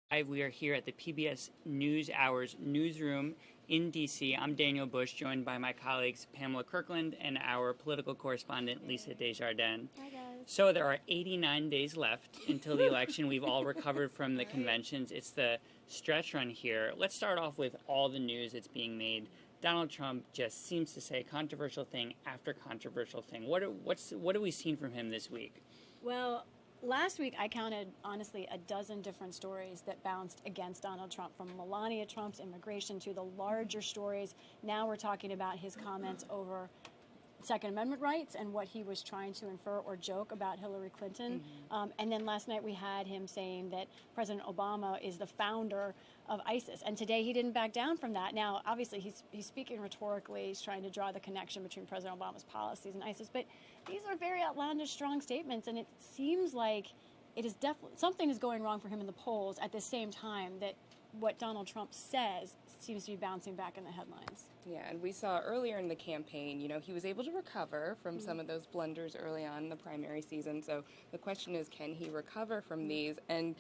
We are here at the PBS NewsHour's newsroom in D.C. I'm Daniel Bush, joined by my colleagues Pamela Kirkland and our political correspondent Lisa Desjardins. Hi, guys. So there are 89 days left until the election. We've all recovered from the conventions. It's the stretch run here. Let's start off with all the news that's being made. Donald Trump just seems to say controversial thing after controversial thing. What have we seen from him this week? Well, last week I counted, honestly, a dozen different stories that bounced against Donald Trump, from Melania Trump's immigration to the larger stories. Now we're talking about his comments over Second Amendment rights and what he was trying to infer or joke about Hillary Clinton. And then last night we had him saying that President Obama is the founder of ISIS. And today he didn't back down from that. Now, obviously, he's speaking rhetorically. He's trying to draw the connection between President Obama's policies and ISIS. But these are very outlandish, strong statements. And it seems like it is definitely something is going wrong for him in the polls at the same time that what Donald Trump says seems to be bouncing back in the headlines. Yeah, and we saw earlier in the campaign, he was able to recover from some of those blunders early on in the primary season. So the question is, can he recover from these? And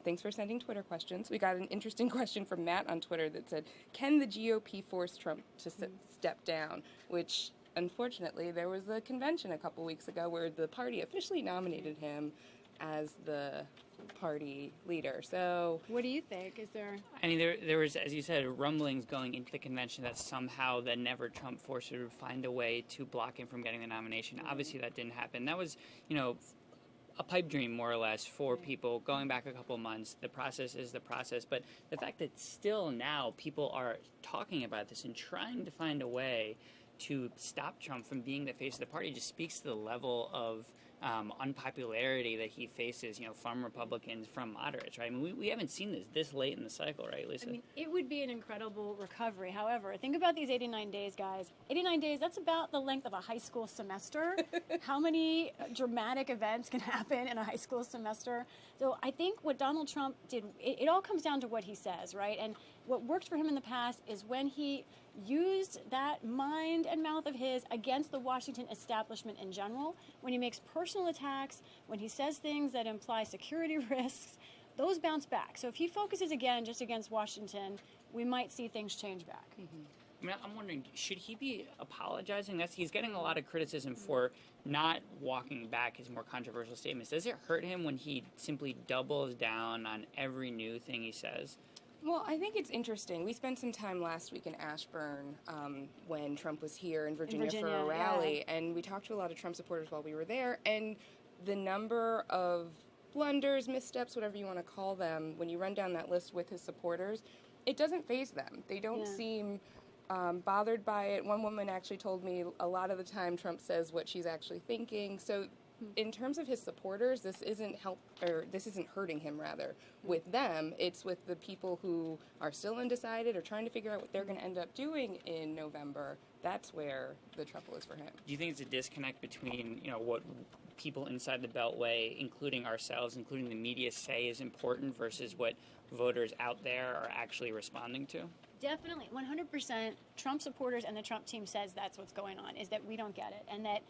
thanks for sending Twitter questions. We got an interesting question from Matt on Twitter that said, can the GOP force Trump to step down? Which, unfortunately, there was a convention a couple weeks ago where the party officially nominated him as the party leader. So what do you think? Is there... I mean, there was, as you said, rumblings going into the convention that somehow the never Trump force would find a way to block him from getting the nomination. Obviously, that didn't happen. That was, a pipe dream, more or less, for people going back a couple months. The process is the process. But the fact that still now people are talking about this and trying to find a way to stop Trump from being the face of the party just speaks to the level of unpopularity that he faces, from Republicans, from moderates, right? I mean, we haven't seen this late in the cycle, right, Lisa? I mean, it would be an incredible recovery. However, think about these 89 days, guys. 89 days, that's about the length of a high school semester. How many dramatic events can happen in a high school semester? So I think what Donald Trump did, it all comes down to what he says, right? And what worked for him in the past is when he used that mind and mouth of his against the Washington establishment in general, when he makes personal attacks, when he says things that imply security risks, those bounce back. So if he focuses again just against Washington, we might see things change back. I mean, I'm wondering, should he be apologizing? He's getting a lot of criticism for not walking back his more controversial statements. Does it hurt him when he simply doubles down on every new thing he says? Well, I think it's interesting. We spent some time last week in Ashburn when Trump was here in Virginia for a rally, and we talked to a lot of Trump supporters while we were there, and the number of blunders, missteps, whatever you want to call them, when you run down that list with his supporters, it doesn't faze them. They don't seem bothered by it. One woman actually told me a lot of the time Trump says what she's actually thinking. So in terms of his supporters, this isn't hurting him, rather. With them, it's with the people who are still undecided or trying to figure out what they're going to end up doing in November. That's where the trouble is for him. Do you think it's a disconnect between, what people inside the Beltway, including ourselves, including the media, say is important versus what voters out there are actually responding to? Definitely, 100%. Trump supporters and the Trump team says that's what's going on, is that we don't get it, and that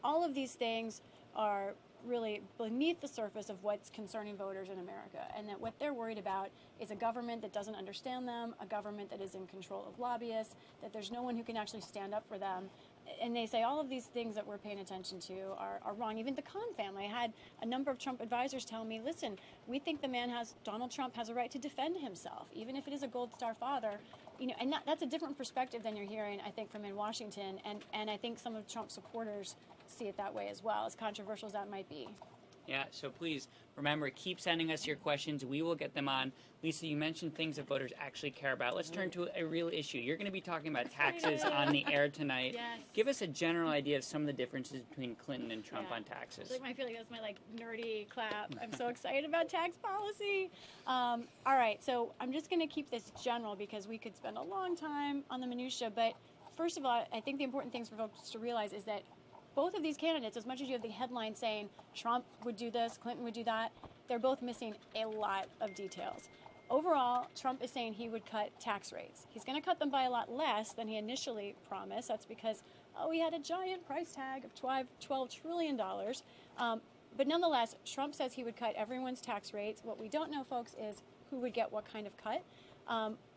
all of these things are really beneath the surface of what's concerning voters in America, and that what they're worried about is a government that doesn't understand them, a government that is in control of lobbyists, that there's no one who can actually stand up for them. And they say all of these things that we're paying attention to are wrong. Even the Khan family. I had a number of Trump advisors tell me, listen, we think Donald Trump has a right to defend himself, even if it is a Gold Star father. And that's a different perspective than you're hearing, I think, from in Washington. And I think some of Trump's supporters see it that way as well, as controversial as that might be. Yeah, so please, remember, keep sending us your questions. We will get them on. Lisa, you mentioned things that voters actually care about. Let's turn to a real issue. You're going to be talking about taxes on the air tonight. Yes. Give us a general idea of some of the differences between Clinton and Trump on taxes. I feel like that's my nerdy clap. I'm so excited about tax policy. All right, so I'm just going to keep this general because we could spend a long time on the minutia. But first of all, I think the important things for folks to realize is that both of these candidates, as much as you have the headline saying Trump would do this, Clinton would do that, they're both missing a lot of details. Overall, Trump is saying he would cut tax rates. He's going to cut them by a lot less than he initially promised. That's because, he had a giant price tag of $12 trillion. But nonetheless, Trump says he would cut everyone's tax rates. What we don't know, folks, is who would get what kind of cut.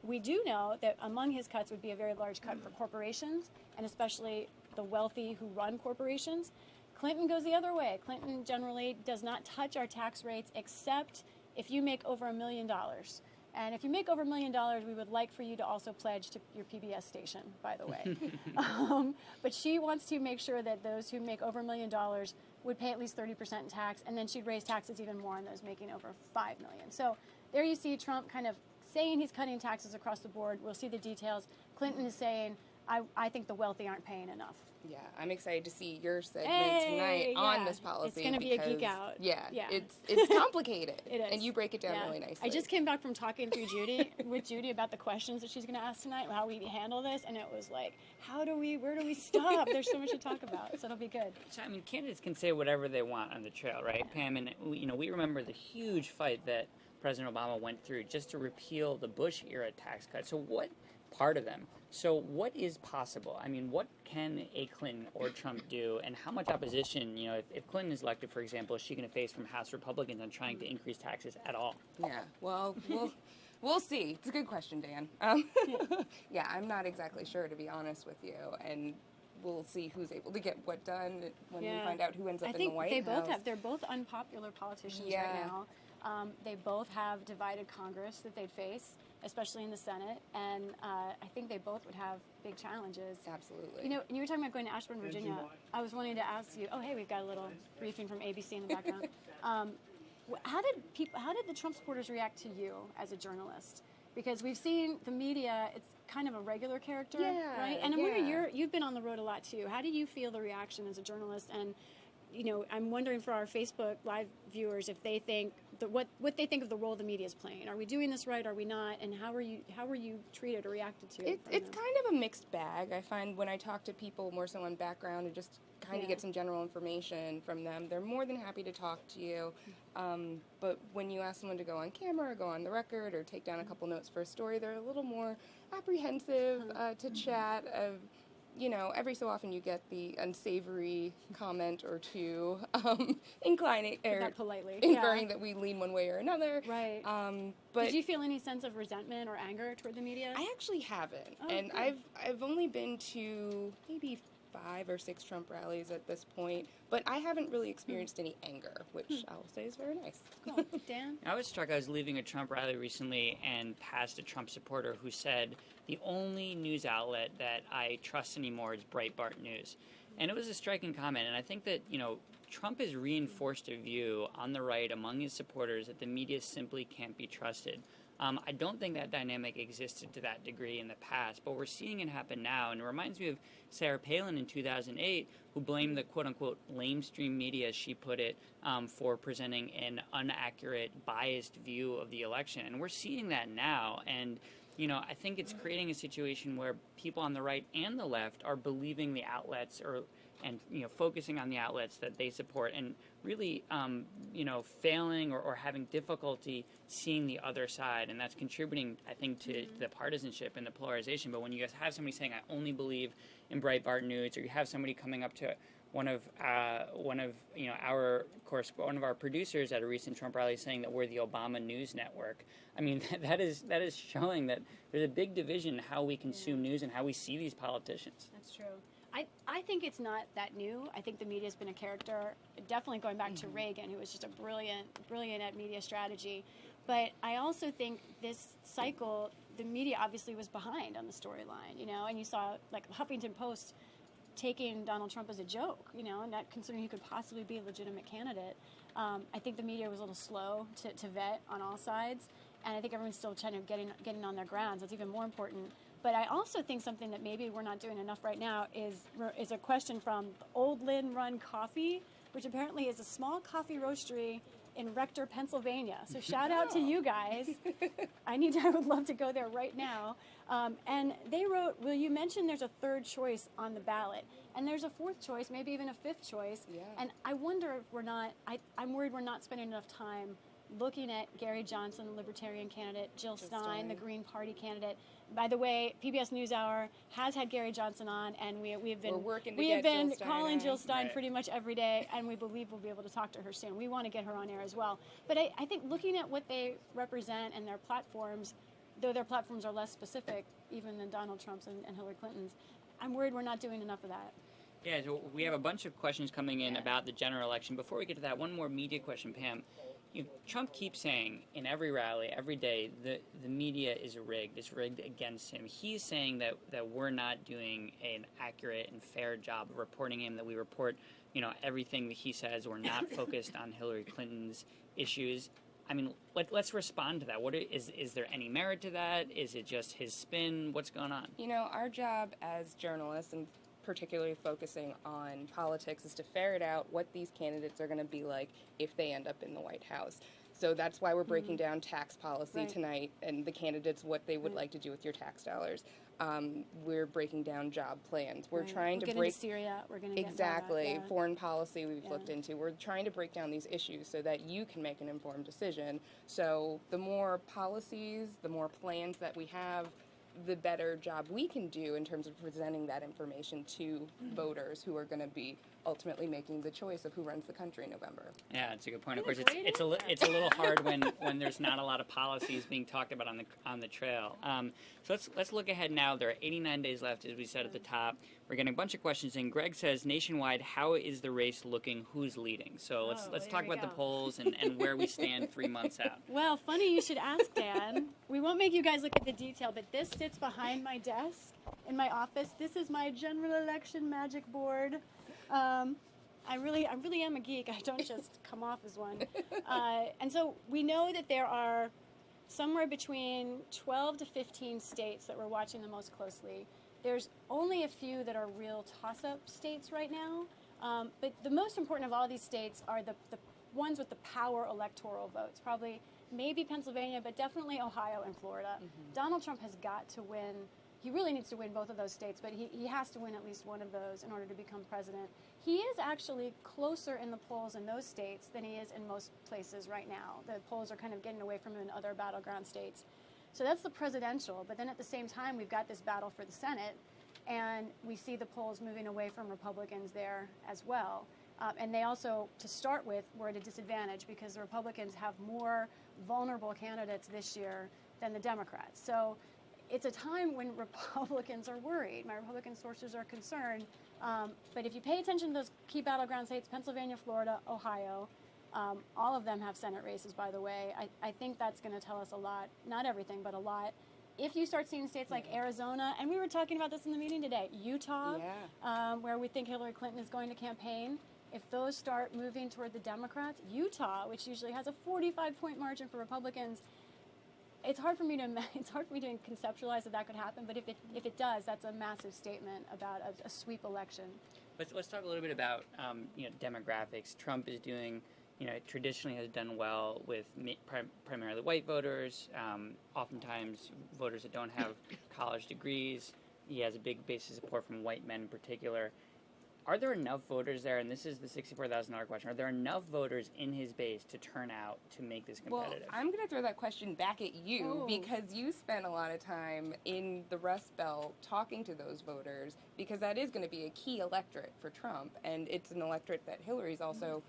We do know that among his cuts would be a very large cut for corporations, and especially the wealthy who run corporations. Clinton goes the other way. Clinton generally does not touch our tax rates except if you make over $1 million. And if you make over $1 million, we would like for you to also pledge to your PBS station, by the way. But she wants to make sure that those who make over $1 million would pay at least 30% in tax, and then she'd raise taxes even more on those making over $5 million. So there you see Trump kind of saying he's cutting taxes across the board. We'll see the details. Clinton is saying, I think the wealthy aren't paying enough. Yeah, I'm excited to see your segment tonight on this policy. It's going to be a geek out. Yeah, it's complicated. It is. And you break it down really nicely. I just came back from talking through with Judy about the questions that she's going to ask tonight, how we handle this, and it was like, where do we stop? There's so much to talk about, so it'll be good. So, I mean, candidates can say whatever they want on the trail, right, Pam? And, we remember the huge fight that President Obama went through just to repeal the Bush-era tax cuts. So what part of them? So what is possible? I mean, what can a Clinton or Trump do, and how much opposition, if Clinton is elected, for example, is she going to face from House Republicans on trying to increase taxes at all? Yeah, well, we'll see. It's a good question, Dan. Yeah, I'm not exactly sure, to be honest with you, and we'll see who's able to get what done when we find out who ends up in the White House. They're both unpopular politicians right now. They both have divided Congress that they'd face, especially in the Senate, and I think they both would have big challenges. Absolutely. You were talking about going to Ashburn, Virginia. I was wanting to ask you. Oh, hey, we've got a little briefing from ABC in the background. How did the Trump supporters react to you as a journalist? Because we've seen the media; it's kind of a regular character, right? And I'm wondering, you've been on the road a lot too. How do you feel the reaction as a journalist? And I'm wondering for our Facebook Live viewers if they think what they think of the role the media is playing. Are we doing this right? Are we not? And how were you treated or reacted to? It's kind of a mixed bag. I find when I talk to people more so on background and just kind of get some general information from them, they're more than happy to talk to you. But when you ask someone to go on camera or go on the record or take down a couple notes for a story, they're a little more apprehensive to chat. Every so often you get the unsavory comment or two, inferring that we lean one way or another. Right. But did you feel any sense of resentment or anger toward the media? I actually haven't, and good. I've only been to maybe 5 or 6 Trump rallies at this point, but I haven't really experienced any anger, which I'll say is very nice. Cool. Dan? I was struck. I was leaving a Trump rally recently and passed a Trump supporter who said, the only news outlet that I trust anymore is Breitbart News. And it was a striking comment, and I think that, Trump has reinforced a view on the right among his supporters that the media simply can't be trusted. I don't think that dynamic existed to that degree in the past, but we're seeing it happen now, and it reminds me of Sarah Palin in 2008, who blamed the quote-unquote lamestream media, as she put it, for presenting an inaccurate, biased view of the election. And we're seeing that now, and I think it's creating a situation where people on the right and the left are believing the outlets and focusing on the outlets that they support and really, failing or having difficulty seeing the other side. And that's contributing, I think, to the partisanship and the polarization. But when you guys have somebody saying, I only believe in Breitbart News, or you have somebody coming up to one of our producers at a recent Trump rally saying that we're the Obama News Network. I mean, that is showing that there's a big division in how we consume news and how we see these politicians. That's true. I think it's not that new. I think the media's been a character, definitely going back to Reagan, who was just a brilliant at media strategy. But I also think this cycle, the media obviously was behind on the storyline, and you saw like Huffington Post taking Donald Trump as a joke, and not considering he could possibly be a legitimate candidate. I think the media was a little slow to vet on all sides, and I think everyone's still trying to getting on their grounds. That's even more important. But I also think something that maybe we're not doing enough right now is a question from Old Lynn Run Coffee, which apparently is a small coffee roastery in Rector, Pennsylvania. So shout out to you guys. I would love to go there right now. And they wrote, well, you mentioned there's a third choice on the ballot. And there's a fourth choice, maybe even a fifth choice. Yeah. And I wonder if I'm worried we're not spending enough time looking at Gary Johnson, the Libertarian candidate, Jill Stein, the Green Party candidate. By the way, PBS NewsHour has had Gary Johnson on, and we have been calling Jill Stein pretty much every day, and we believe we'll be able to talk to her soon. We want to get her on air as well. But I think looking at what they represent and their platforms, though their platforms are less specific even than Donald Trump's and Hillary Clinton's, I'm worried we're not doing enough of that. Yeah, so we have a bunch of questions coming in about the general election. Before we get to that, one more media question, Pam. Trump keeps saying in every rally, every day, the media is rigged. It's rigged against him. He's saying that we're not doing an accurate and fair job of reporting him, that we report, everything that he says. We're not focused on Hillary Clinton's issues. I mean, let's respond to that. Is there any merit to that? Is it just his spin? What's going on? Our job as journalists, and particularly focusing on politics, is to ferret out what these candidates are going to be like if they end up in the White House. So that's why we're breaking down tax policy tonight, and the candidates, what they would like to do with your tax dollars. We're breaking down job plans. We're trying to break into Syria. We're going to exactly foreign policy. We've looked into. We're trying to break down these issues so that you can make an informed decision. So the more policies, the more plans that we have, the better job we can do in terms of presenting that information to voters who are going to be ultimately making the choice of who runs the country in November. Yeah, it's a good point. Of course, it's a little hard when there's not a lot of policies being talked about on the trail. So let's look ahead now. There are 89 days left, as we said at the top. We're getting a bunch of questions in. Greg says, nationwide, how is the race looking? Who's leading? So let's talk about the polls and where we stand 3 months out. Well, funny you should ask, Dan. We won't make you guys look at the detail, but this sits behind my desk in my office. This is my general election magic board. I really am a geek. I don't just come off as one. And so we know that there are somewhere between 12 to 15 states that we're watching the most closely. There's only a few that are real toss-up states right now. But the most important of all these states are the ones with the power electoral votes. Probably, maybe Pennsylvania, but definitely Ohio and Florida. Donald Trump has got to win. He really needs to win both of those states, but he has to win at least one of those in order to become president. He is actually closer in the polls in those states than he is in most places right now. The polls are kind of getting away from him in other battleground states. So that's the presidential, but then at the same time, we've got this battle for the Senate, and we see the polls moving away from Republicans there as well. And they also, to start with, were at a disadvantage because the Republicans have more vulnerable candidates this year than the Democrats. So it's a time when Republicans are worried. My Republican sources are concerned. But if you pay attention to those key battleground states, Pennsylvania, Florida, Ohio, all of them have Senate races, by the way. I think that's going to tell us a lot. Not everything, but a lot. If you start seeing states like Arizona, and we were talking about this in the meeting today, Utah, where we think Hillary Clinton is going to campaign, if those start moving toward the Democrats, Utah, which usually has a 45-point margin for Republicans, it's hard for me to conceptualize that could happen. But if it does, that's a massive statement about a sweep election. Let's talk a little bit about demographics. Trump is doing, traditionally has done well with primarily white voters, oftentimes voters that don't have college degrees. He has a big base of support from white men in particular. Are there enough voters there, and this is the $64,000 question, are there enough voters in his base to turn out to make this competitive? Well, I'm going to throw that question back at you because you spent a lot of time in the Rust Belt talking to those voters, because that is going to be a key electorate for Trump, and it's an electorate that Hillary's also,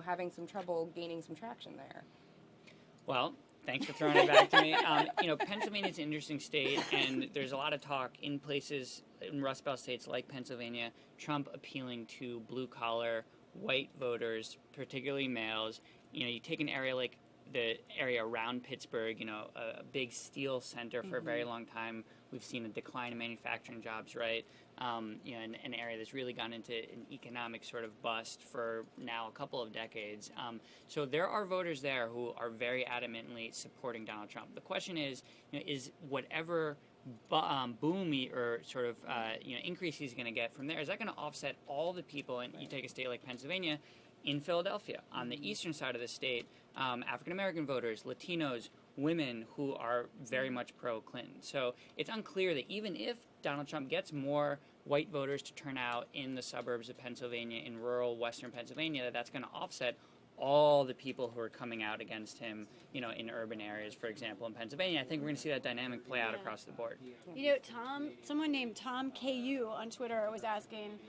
having some trouble gaining some traction there. Well, thanks for throwing it back to me. Pennsylvania's an interesting state, and there's a lot of talk in places in Rust Belt states like Pennsylvania, Trump appealing to blue-collar white voters, particularly males. You take an area like the area around Pittsburgh, a big steel center for a very long time. We've seen a decline in manufacturing jobs, right? An area that's really gone into an economic sort of bust for now a couple of decades. So there are voters there who are very adamantly supporting Donald Trump. The question is whatever boom or sort of increase he's going to get from there, is that going to offset all the people? And you take a state like Pennsylvania, in Philadelphia, on the eastern side of the state, African American voters, Latinos, women who are very much pro-Clinton. So it's unclear that even if Donald Trump gets more white voters to turn out in the suburbs of Pennsylvania, in rural western Pennsylvania, that's going to offset all the people who are coming out against him, in urban areas, for example, in Pennsylvania. I think we're going to see that dynamic play out across the board. Someone named Tom KU on Twitter was asking,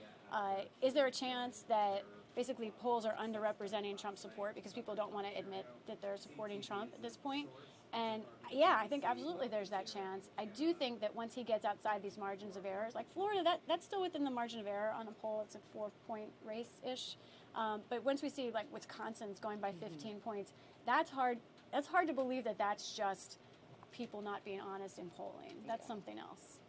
is there a chance that basically polls are underrepresenting Trump support because people don't want to admit that they're supporting Trump at this point? And yeah, I think absolutely there's that chance. I do think that once he gets outside these margins of errors, like Florida, that's still within the margin of error on a poll. It's a 4-point race-ish. But once we see like Wisconsin's going by 15 points, that's hard. That's hard to believe that that's just people not being honest in polling. That's something else.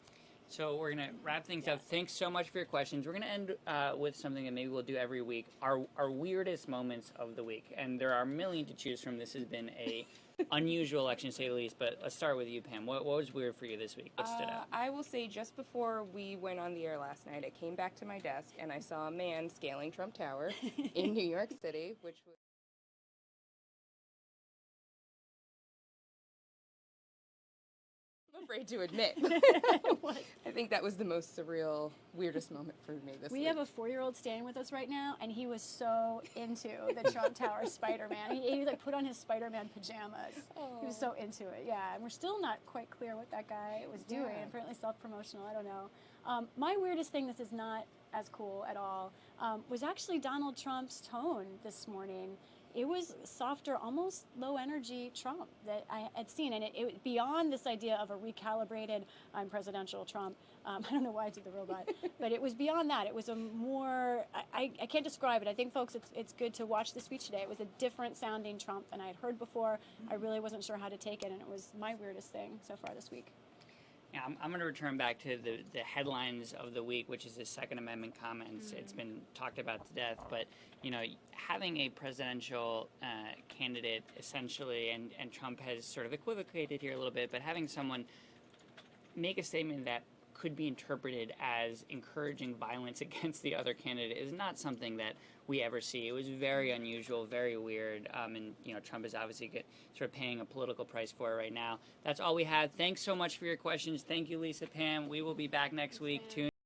So we're going to wrap things up. Thanks so much for your questions. We're going to end with something that maybe we'll do every week, our weirdest moments of the week. And there are a million to choose from. This has been a unusual election, to say the least. But let's start with you, Pam. What was weird for you this week? What stood out? I will say just before we went on the air last night, I came back to my desk and I saw a man scaling Trump Tower in New York City, which was... I'm afraid to admit. I think that was the most surreal, weirdest moment for me this week. We have a 4-year-old staying with us right now, and he was so into the Trump Tower Spider-Man. He like put on his Spider-Man pajamas. Oh. He was so into it, yeah. And we're still not quite clear what that guy was doing. Yeah. Apparently self-promotional, I don't know. My weirdest thing, this is not as cool at all, was actually Donald Trump's tone this morning. It was softer, almost low-energy Trump that I had seen, and it beyond this idea of a recalibrated "I'm presidential Trump." I don't know why I did the robot, but it was beyond that. It was a more I can't describe it. I think, folks, it's good to watch the speech today. It was a different-sounding Trump than I had heard before. I really wasn't sure how to take it, and it was my weirdest thing so far this week. Yeah, I'm going to return back to the headlines of the week, which is the Second Amendment comments. It's been talked about to death, but having a presidential candidate essentially, and Trump has sort of equivocated here a little bit, but having someone make a statement that could be interpreted as encouraging violence against the other candidate is not something that we ever see. It was very unusual, very weird, and Trump is obviously sort of paying a political price for it right now. That's all we have. Thanks so much for your questions. Thank you, Lisa, Pam. We will be back next week. Tune